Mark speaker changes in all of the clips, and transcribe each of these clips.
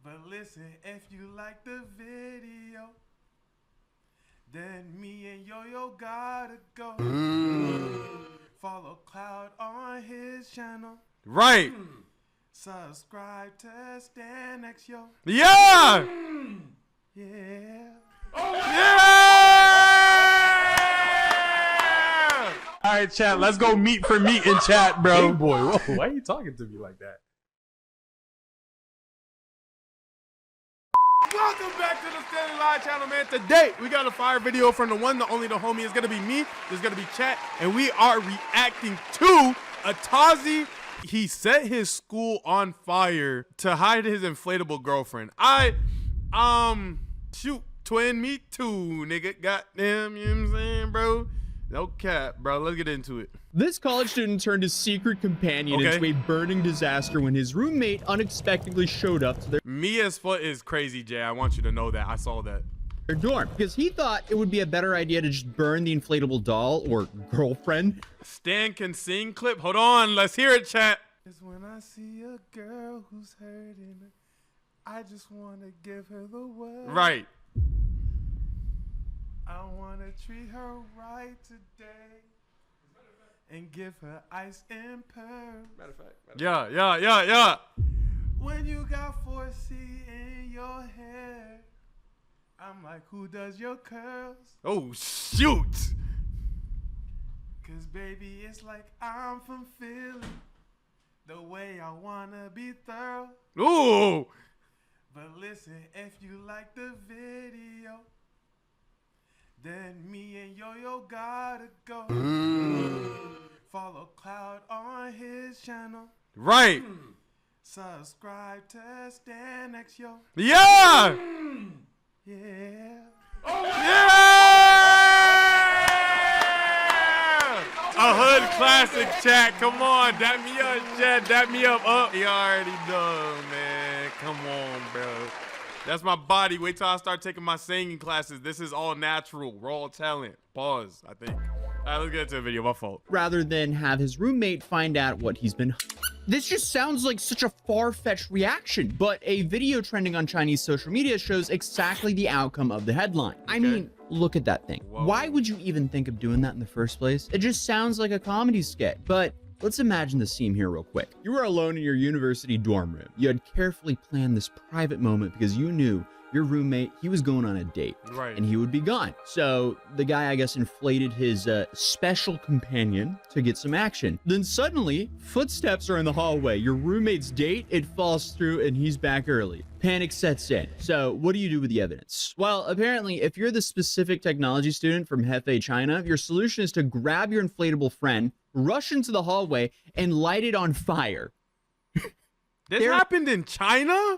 Speaker 1: But listen, if you like the video, then me and Yo-Yo gotta go. Follow Cloud on his channel.
Speaker 2: Right.
Speaker 1: Subscribe to Stanley, yo.
Speaker 2: Yeah.
Speaker 1: Yeah.
Speaker 2: Yeah. All right, chat. Let's go meet for meet in chat, bro.
Speaker 3: Hey, boy, whoa, why are you talking to me like that?
Speaker 1: Welcome back to the Stanley Live channel, man. Today, we got a fire video from the one, the only, the homie. It's going to be me. There's going to be chat. And we are reacting to Atozy. He set his school on fire to hide his inflatable girlfriend. Shoot, twin, me too, nigga. Goddamn, you know what I'm saying, bro? No cap, bro. Let's get into it.
Speaker 4: This college student turned his secret companion into a burning disaster when his roommate unexpectedly showed up to
Speaker 1: Mia's foot is crazy, Jay. I want you to know that. I saw that.
Speaker 4: their dorm because he thought it would be a better idea to just burn the inflatable doll or girlfriend.
Speaker 1: Stan can sing clip. Hold on. Let's hear it, chat. It's when I see a girl who's hurting, I just want to give her the world. Right. I want to treat her right today and give her ice and pearl.
Speaker 3: Matter of fact.
Speaker 1: Yeah. When you got 4C in your hair, I'm like, who does your curls?
Speaker 2: Oh, shoot.
Speaker 1: Cause baby, it's like I'm from Philly, the way I wanna be thorough.
Speaker 2: Ooh.
Speaker 1: But listen, if you like the video, then me and Yo-Yo gotta go. Follow Cloud on his channel.
Speaker 2: Right.
Speaker 1: Subscribe to Stanley, yo.
Speaker 2: Yeah.
Speaker 1: Yeah.
Speaker 2: A hood classic, chat. Come on, dap me up, chat. Dap me up. You already know, man. Come on, bro. That's my body. Wait till I start taking my singing classes. This is all natural, raw talent. Pause, I think. All right, let's get into the video. My fault.
Speaker 4: Rather than have his roommate find out what he's been. This just sounds like such a far-fetched reaction, but a video trending on Chinese social media shows exactly the outcome of the headline. I mean, look at that thing.
Speaker 2: Whoa.
Speaker 4: Why would you even think of doing that in the first place? It just sounds like a comedy skit, but let's imagine the scene here real quick. You were alone in your university dorm room. You had carefully planned this private moment because you knew your roommate, he was going on a date,
Speaker 2: Right.
Speaker 4: and he would be gone. So the guy, I guess, inflated his special companion to get some action. Then suddenly, footsteps are in the hallway. Your roommate's date, it falls through, and he's back early. Panic sets in. So what do you do with the evidence? Well, apparently, if you're the specific technology student from Hefei, China, your solution is to grab your inflatable friend, rush into the hallway, and light it on fire.
Speaker 2: This happened in China?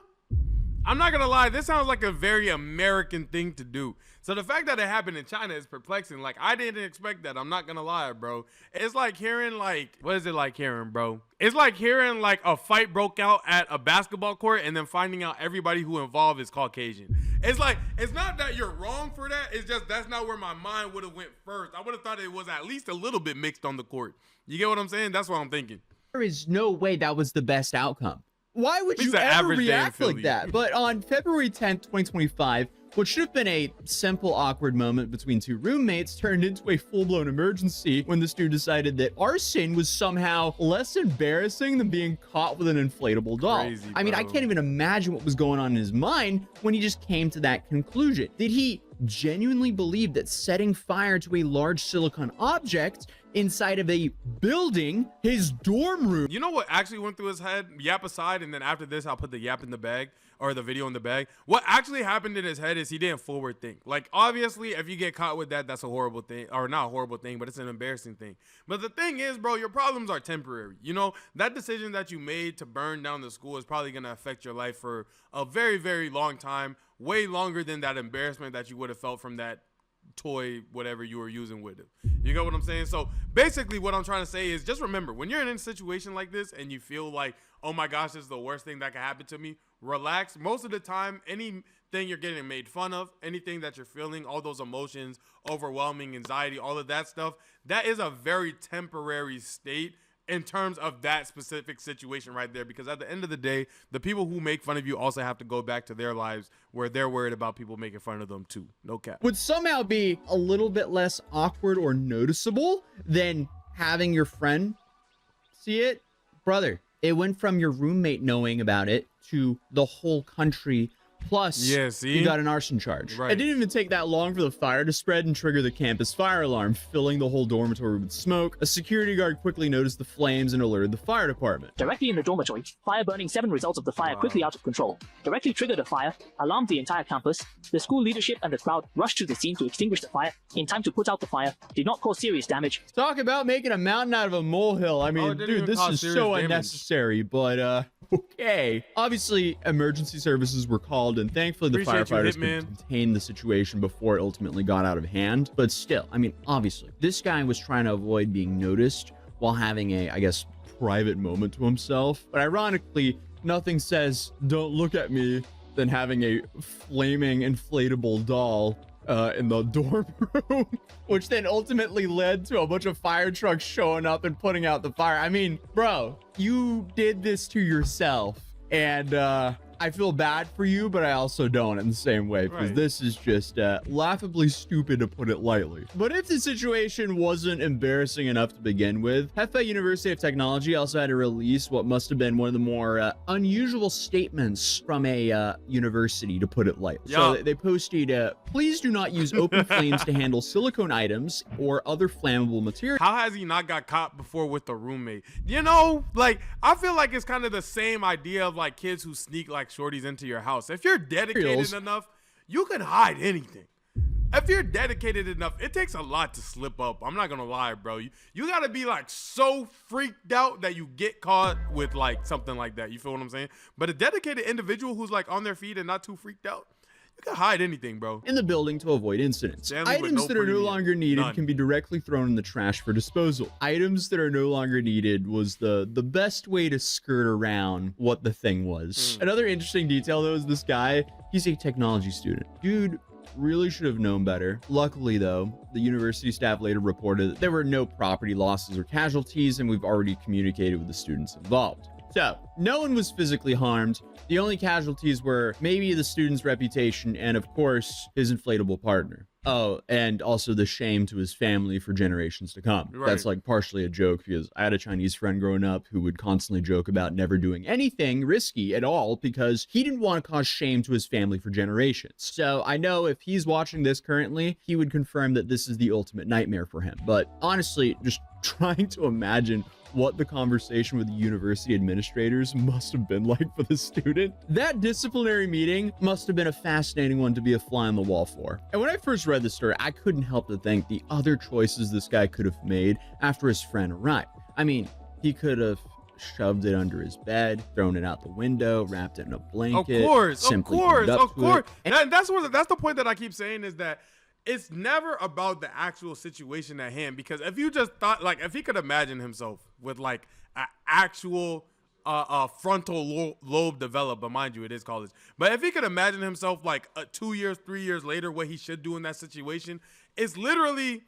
Speaker 2: I'm not gonna lie, this sounds like a very American thing to do. So the fact that it happened in China is perplexing. Like, I didn't expect that. I'm not gonna lie, bro. It's like hearing like, what is it like hearing, bro? It's like hearing like a fight broke out at a basketball court and then finding out everybody who involved is Caucasian. It's like, it's not that you're wrong for that. It's just that's not where my mind would have went first. I would have thought it was at least a little bit mixed on the court. You get what I'm saying? That's what I'm thinking.
Speaker 4: There is no way that was the best outcome. Why would you
Speaker 2: an
Speaker 4: ever
Speaker 2: average day in
Speaker 4: react like
Speaker 2: Philly.
Speaker 4: that? But on February 10th, 2025, what should have been a simple, awkward moment between two roommates turned into a full-blown emergency when the student decided that arson was somehow less embarrassing than being caught with an inflatable doll.
Speaker 2: Crazy,
Speaker 4: I mean, I
Speaker 2: bro.
Speaker 4: can't even imagine what was going on in his mind when he just came to that conclusion. Did he genuinely believe that setting fire to a large silicon object inside of a building, his dorm room?
Speaker 2: You know what actually went through his head? Yap aside, and then after this, I'll put the yap in the bag, or the video in the bag. What actually happened in his head is he didn't forward think. Like, obviously, if you get caught with that, that's a horrible thing, or not a horrible thing, but it's an embarrassing thing. But the thing is, bro, your problems are temporary. You know, that decision that you made to burn down the school is probably gonna affect your life for a very, very long time, way longer than that embarrassment that you would have felt from that toy, whatever you were using with it. You get what I'm saying? So basically what I'm trying to say is just remember, when you're in a situation like this and you feel like, oh my gosh, this is the worst thing that could happen to me, relax. Most of the time, anything you're getting made fun of, anything that you're feeling, all those emotions, overwhelming anxiety, all of that stuff, that is a very temporary state. in terms of that specific situation right there, because at the end of the day, the people who make fun of you also have to go back to their lives where they're worried about people making fun of them too. No cap.
Speaker 4: Would somehow be a little bit less awkward or noticeable than having your friend see it. Brother, it went from your roommate knowing about it to the whole country. Plus, you got an arson charge. Right. It didn't even take that long for the fire to spread and trigger the campus fire alarm, filling the whole dormitory with smoke. A security guard quickly noticed the flames and alerted the fire department.
Speaker 5: Directly in the dormitory, fire burning 7 results of the fire quickly out of control. Directly triggered a fire, alarmed the entire campus. The school leadership and the crowd rushed to the scene to extinguish the fire in time to put out the fire. Did not cause serious damage.
Speaker 4: Talk about making a mountain out of a molehill. I mean, dude, this is so unnecessary, but okay. Obviously, emergency services were called, and thankfully the firefighters could contain the situation before it ultimately got out of hand. But still, I mean, obviously, this guy was trying to avoid being noticed while having a, I guess, private moment to himself. But ironically, nothing says, "Don't look at me," than having a flaming inflatable doll in the dorm room, which then ultimately led to a bunch of fire trucks showing up and putting out the fire. I mean, bro, you did this to yourself, and I feel bad for you, but I also don't in the same way, because this is just laughably stupid, to put it lightly. But if the situation wasn't embarrassing enough to begin with, Hefei University of Technology also had to release what must have been one of the more unusual statements from a university, to put it lightly. So they posted, please do not use open flames to handle silicone items or other flammable material.
Speaker 2: How has he not got caught before with the roommate? You know, like, I feel like it's kind of the same idea of like kids who sneak like shorties into your house. If you're dedicated enough, you can hide anything. If you're dedicated enough, it takes a lot to slip up. I'm not gonna lie, bro. You gotta be like so freaked out that you get caught with like something like that. You feel what I'm saying? But a dedicated individual who's like on their feet and not too freaked out, you can hide anything, bro.
Speaker 4: In the building to avoid incidents. Items that are no longer needed can be directly thrown in the trash for disposal. Items that are no longer needed was the best way to skirt around what the thing was. Another interesting detail, though, is this guy, he's a technology student. Dude really should have known better. Luckily, though, the university staff later reported that there were no property losses or casualties, and we've already communicated with the students involved. So, no one was physically harmed. The only casualties were maybe the student's reputation and, of course, his inflatable partner. Oh, and also the shame to his family for generations to come. That's like partially a joke, because I had a Chinese friend growing up who would constantly joke about never doing anything risky at all because he didn't want to cause shame to his family for generations. So I know if he's watching this currently, he would confirm that this is the ultimate nightmare for him. But honestly, just trying to imagine what the conversation with the university administrators must have been like for the student. That disciplinary meeting must have been a fascinating one to be a fly on the wall for. And when I first read this story, I couldn't help to think the other choices this guy could have made after his friend arrived. I mean, he could have shoved it under his bed, thrown it out the window, wrapped it in a blanket.
Speaker 2: Of course. And that's the point that I keep saying, is that it's never about the actual situation at hand. Because if you just thought, like, if he could imagine himself with like an actual frontal lobe developed, but mind you, it is college. But if he could imagine himself like 2 years, 3 years later, what he should do in that situation, it's literally,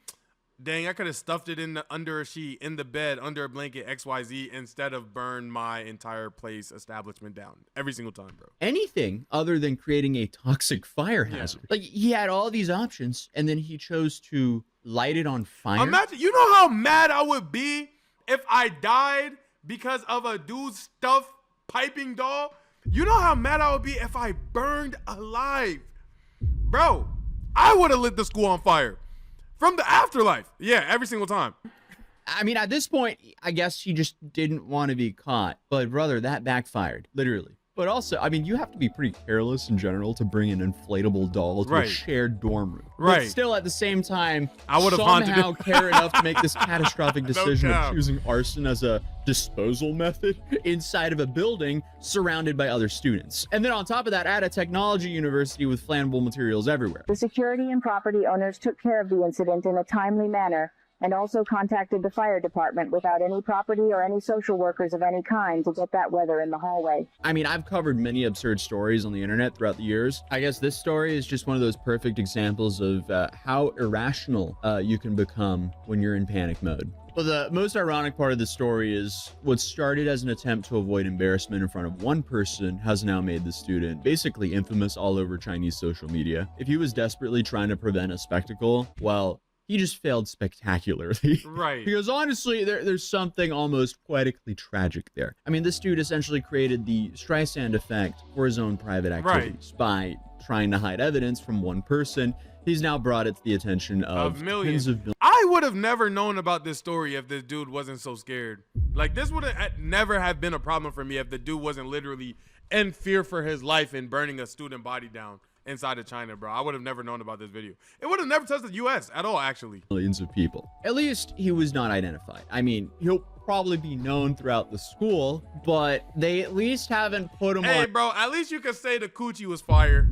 Speaker 2: dang, I could have stuffed it under a sheet, in the bed, under a blanket, XYZ, instead of burn my entire place establishment down every single time, bro.
Speaker 4: Anything other than creating a toxic fire hazard. Like, he had all these options, and then he chose to light it on fire.
Speaker 2: Imagine, you know how mad I would be if I died because of a dude's stuffed piping doll? You know how mad I would be if I burned alive? Bro, I would have lit the school on fire. From the afterlife. Yeah, every single time.
Speaker 4: I mean, at this point, I guess he just didn't want to be caught. But brother, that backfired, literally. But also, I mean, you have to be pretty careless in general to bring an inflatable doll to a shared dorm room. But still, at the same time, I would have somehow care enough to make this catastrophic decision of choosing arson as a disposal method inside of a building surrounded by other students. And then on top of that, at a technology university with flammable materials everywhere.
Speaker 6: The security and property owners took care of the incident in a timely manner, and also contacted the fire department without any property or any social workers of any kind to get that weather in the hallway.
Speaker 4: I mean, I've covered many absurd stories on the internet throughout the years. I guess this story is just one of those perfect examples of how irrational you can become when you're in panic mode. Well, the most ironic part of the story is what started as an attempt to avoid embarrassment in front of one person has now made the student basically infamous all over Chinese social media. If he was desperately trying to prevent a spectacle, well, he just failed spectacularly.
Speaker 2: Right.
Speaker 4: Because honestly, there's something almost poetically tragic there. I mean, this dude essentially created the Streisand effect for his own private activities by trying to hide evidence from one person. He's now brought it to the attention of
Speaker 2: millions.
Speaker 4: tens of millions.
Speaker 2: I would have never known about this story if this dude wasn't so scared. Like, this would have never have been a problem for me if the dude wasn't literally in fear for his life and burning a student body down inside of China, bro. I would have never known about this video. It would have never touched the US at all, actually.
Speaker 4: Millions of people. At least he was not identified. I mean, he'll probably be known throughout the school, but they at least haven't put him
Speaker 2: Hey,
Speaker 4: on.
Speaker 2: bro, at least you could say the coochie was fire.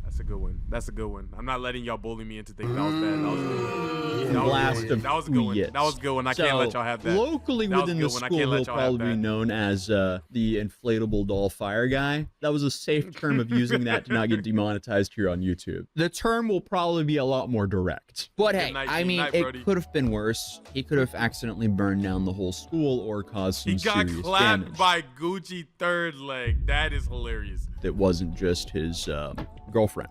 Speaker 2: That's a good one. That's a good one. I'm not letting y'all bully me into thinking that was bad. That was good.
Speaker 4: Blast of
Speaker 2: That was a good one. That was a good one. I can't let y'all have that.
Speaker 4: Locally
Speaker 2: That was
Speaker 4: within
Speaker 2: a
Speaker 4: the
Speaker 2: good one. I
Speaker 4: school,
Speaker 2: can't let
Speaker 4: he'll
Speaker 2: y'all have
Speaker 4: probably be
Speaker 2: that.
Speaker 4: known as the inflatable doll fire guy. That was a safe term of using that to not get demonetized here on YouTube. The term will probably be a lot more direct. But hey,
Speaker 2: night,
Speaker 4: I
Speaker 2: good
Speaker 4: mean,
Speaker 2: night,
Speaker 4: it
Speaker 2: Brody.
Speaker 4: could have been worse. He could have accidentally burned down the whole school or caused some
Speaker 2: He got
Speaker 4: serious
Speaker 2: clapped
Speaker 4: damage.
Speaker 2: by Gucci third leg. That is hilarious.
Speaker 4: That wasn't just his girlfriend.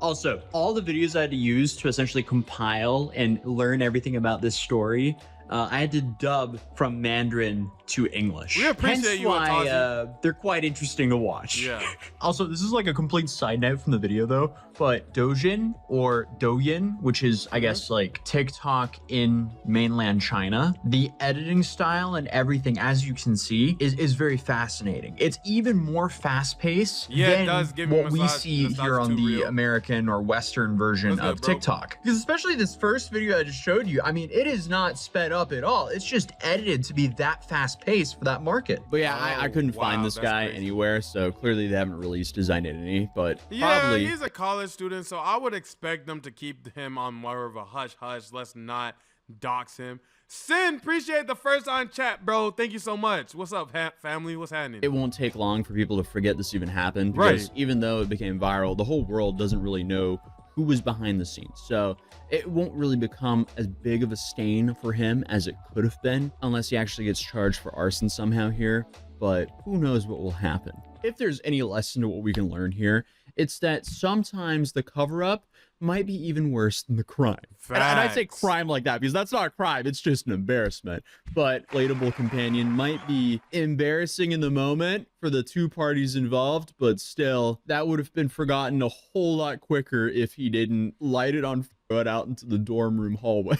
Speaker 7: Also, all the videos I had to use to essentially compile and learn everything about this story, I had to dub from Mandarin to English.
Speaker 2: We appreciate
Speaker 7: Hence
Speaker 2: you,
Speaker 7: why
Speaker 2: Atozy.
Speaker 7: they're quite interesting to watch.
Speaker 2: Yeah.
Speaker 3: Also, this is like a complete side note from the video though, but Douyin or Douyin, which is I guess like TikTok in mainland China, the editing style and everything, as you can see, is very fascinating. It's even more fast-paced
Speaker 2: Yeah, it
Speaker 3: than
Speaker 2: does give me
Speaker 3: what we
Speaker 2: massage-
Speaker 3: see
Speaker 2: massage
Speaker 3: here on
Speaker 2: too
Speaker 3: the
Speaker 2: real.
Speaker 3: American or Western version
Speaker 2: What's good,
Speaker 3: of
Speaker 2: bro?
Speaker 3: TikTok. Because especially this first video I just showed you, I mean, it is not sped up at all. It's just edited to be that fast-paced for that market.
Speaker 4: But yeah, I couldn't
Speaker 2: wow,
Speaker 4: find this
Speaker 2: that's
Speaker 4: guy
Speaker 2: crazy.
Speaker 4: anywhere, so clearly they haven't released his identity, but
Speaker 2: Yeah,
Speaker 4: probably
Speaker 2: he's a college student, so I would expect them to keep him on more of a hush-hush. Let's not dox him. Sin, appreciate the first on chat, bro. Thank you so much. What's up, family? What's happening?
Speaker 4: it won't take long for people to forget this even happened, because even though it became viral, the whole world doesn't really know who was behind the scenes. So it won't really become as big of a stain for him as it could have been, unless he actually gets charged for arson somehow here. But who knows what will happen. If there's any lesson to what we can learn here, it's that sometimes the cover-up might be even worse than the crime. And I say
Speaker 2: Facts.
Speaker 4: crime like that because that's not a crime, it's just an embarrassment. But Relatable Companion might be embarrassing in the moment for the two parties involved, but still, that would have been forgotten a whole lot quicker if he didn't light it on fire out into the dorm room hallway.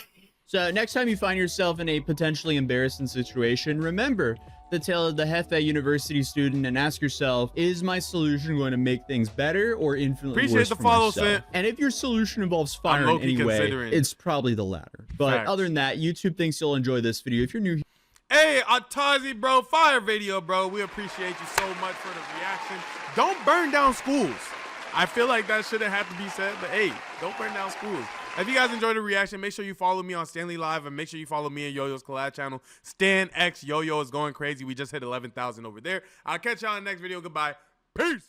Speaker 4: So next time you find yourself in a potentially embarrassing situation, remember the tale of the Hefei University student and ask yourself, is my solution going to make things better or infinitely
Speaker 2: Appreciate
Speaker 4: worse
Speaker 2: the
Speaker 4: for
Speaker 2: follow,
Speaker 4: myself?
Speaker 2: Sin.
Speaker 4: And if your solution involves fire in
Speaker 2: low-key
Speaker 4: any way,
Speaker 2: considering.
Speaker 4: it's probably the latter. But
Speaker 2: Facts.
Speaker 4: other than that, YouTube thinks you'll enjoy this video. If you're new,
Speaker 2: Hey, Atozy, bro, fire video, bro. We appreciate you so much for the reaction. Don't burn down schools. I feel like that shouldn't have to be said, but hey, don't burn down schools. If you guys enjoyed the reaction, make sure you follow me on Stanley Live and make sure you follow me and Yo-Yo's collab channel. Stan X Yo-Yo is going crazy. We just hit 11,000 over there. I'll catch y'all in the next video. Goodbye. Peace.